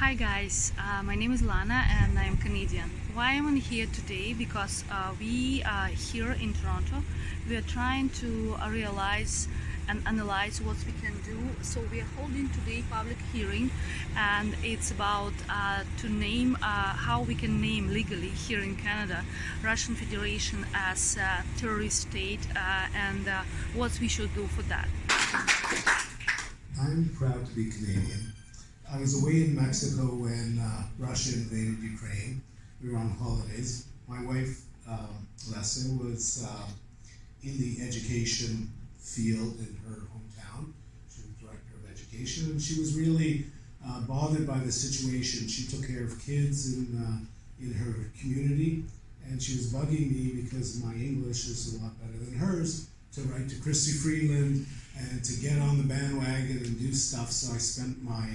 Hi guys, my name is Lana and I am Canadian. Why am I here today? Because we are here in Toronto. We are trying to realize and analyze what we can do. So we are holding today public hearing, and it's about to name how we can name legally here in Canada Russian Federation as a terrorist state and what we should do for that. I'm proud to be Canadian. I was away in Mexico when Russia invaded Ukraine. We were on holidays. My wife, Lessa, was in the education field in her hometown. She was director of education, and she was really bothered by the situation. She took care of kids in her community, and she was bugging me because my English is a lot better than hers to write to Christy Freeland and to get on the bandwagon and do stuff. So I spent my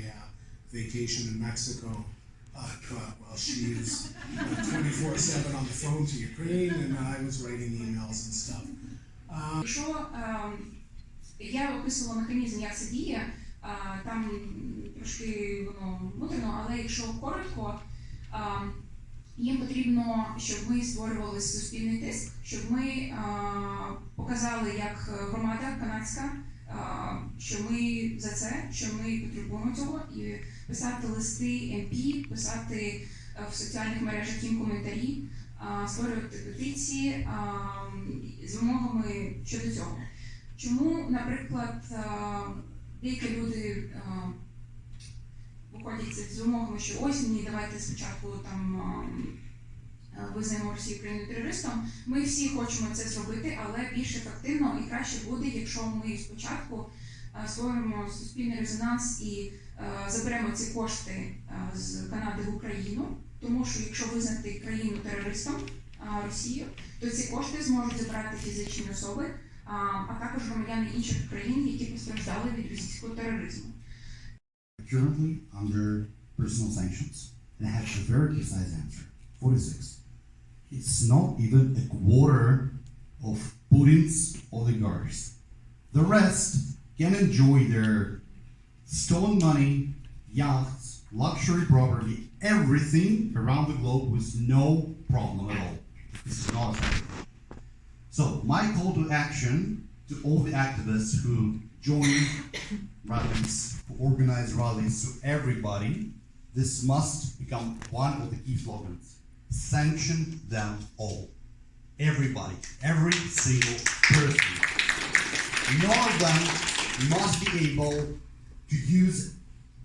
vacation in Mexico while she was 24/7 on the phone to Ukraine, and I was writing emails and stuff. Якщо я описувала механізм, як це діє, там трошки воно мудрено, але якщо коротко, їм потрібно, щоб ми створювали суспільний тиск, щоб ми показали, як громада канадська, що ми за це, що ми потребуємо цього, і писати листи МП, писати в соціальних мережах їм коментарі, створювати петиції з вимогами щодо цього. Чому, наприклад, деякі люди виходять з вимогами, що ось ні, давайте спочатку там визнаємо Росію країною терористом. Ми всі хочемо це зробити, але більш ефективно і краще буде, якщо ми спочатку створимо суспільний резонанс і заберемо ці кошти з Канади в Україну, тому що якщо визнати країну терористом, Росію, то ці кошти зможуть забрати фізичні особи, а також громадяни інших країн, які постраждали від російського тероризму. Currently under personal sanctions, and I have a very precise answer. 46. It's not even a quarter of Putin's oligarchs. The rest can enjoy their stolen money, yachts, luxury property, everything around the globe with no problem at all. This is not acceptable. So my call to action to all the activists who join rallies, who organize rallies, to everybody, this must become one of the key slogans. Sanction them all. Everybody, every single person. None of them must be able to use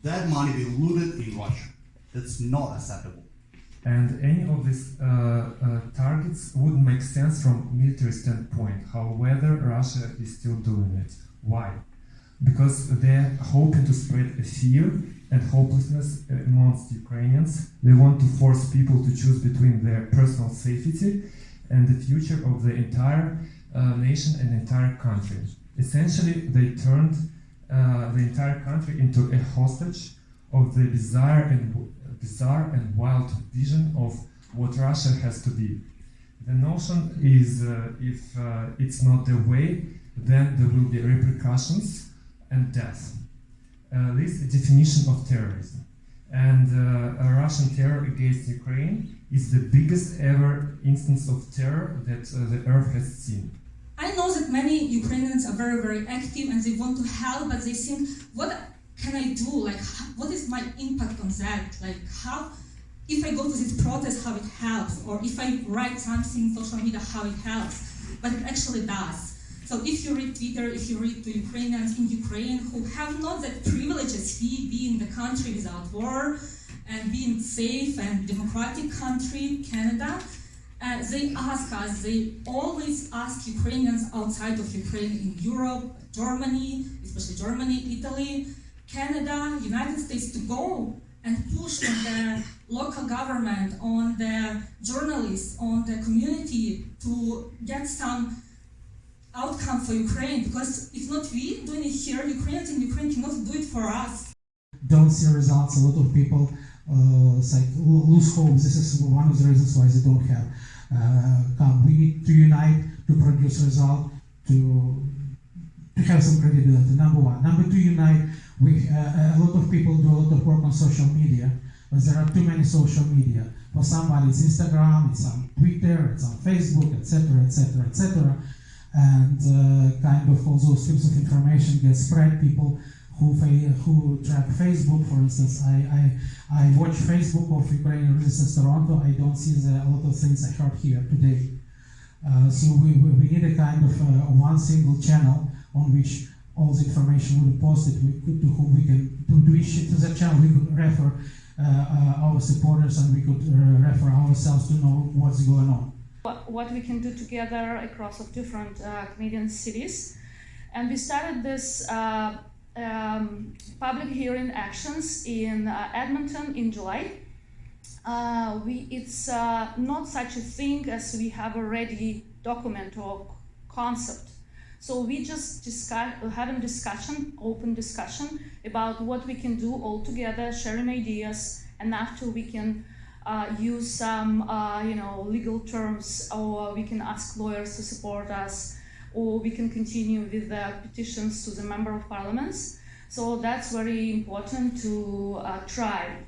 that money they looted in Russia. That's not acceptable. And any of these targets wouldn't make sense from military standpoint. However, Russia is still doing it. Why? Because they're hoping to spread a fear and hopelessness amongst Ukrainians. They want to force people to choose between their personal safety and the future of the entire nation and entire country. Essentially, they turned the entire country into a hostage of the bizarre and wild vision of what Russia has to be. The notion is if it's not the way, then there will be repercussions and death. This is the definition of terrorism. And Russian terror against Ukraine is the biggest ever instance of terror that the earth has seen. I know that many Ukrainians are very, very active and they want to help, but they think, what can I do? Like, what is my impact on that? Like, how, if I go to this protest, how it helps? Or if I write something on social media, how it helps? But it actually does. So if you read Twitter, if you read to Ukrainians in Ukraine who have not that privilege as we, being the country without war and being safe and democratic country, Canada, they ask us, they always ask Ukrainians outside of Ukraine in Europe, Germany, especially Germany, Italy, Canada, United States to go and push on the local government, on the journalists, on the community to get some outcome for Ukraine, because if not we doing it here, Ukrainians in Ukraine cannot do it for us. Don't see results. A lot of people lose hope. This is one of the reasons why they don't have. We need to unite to produce result, to have some credibility. Number one. Number two, unite. A lot of people do a lot of work on social media. but there are too many social media. For somebody it's Instagram, it's on Twitter, it's on Facebook, etc., etc., etc. And kind of all those types of information get spread. People who track Facebook, for instance, I watch Facebook of Ukrainian resistance Toronto. I don't see a lot of things I heard here today. So we need a kind of one single channel on which all the information will be posted. To whom we can to that channel we could refer our supporters, and we could refer ourselves to know what's going on. What we can do together across of different Canadian cities, and we started this public hearing actions in Edmonton in July. It's not such a thing as we have already document or concept. So we just having discussion, open discussion about what we can do all together, sharing ideas, and after we can use some legal terms, or we can ask lawyers to support us, or we can continue with the petitions to the member of parliaments. So that's very important to try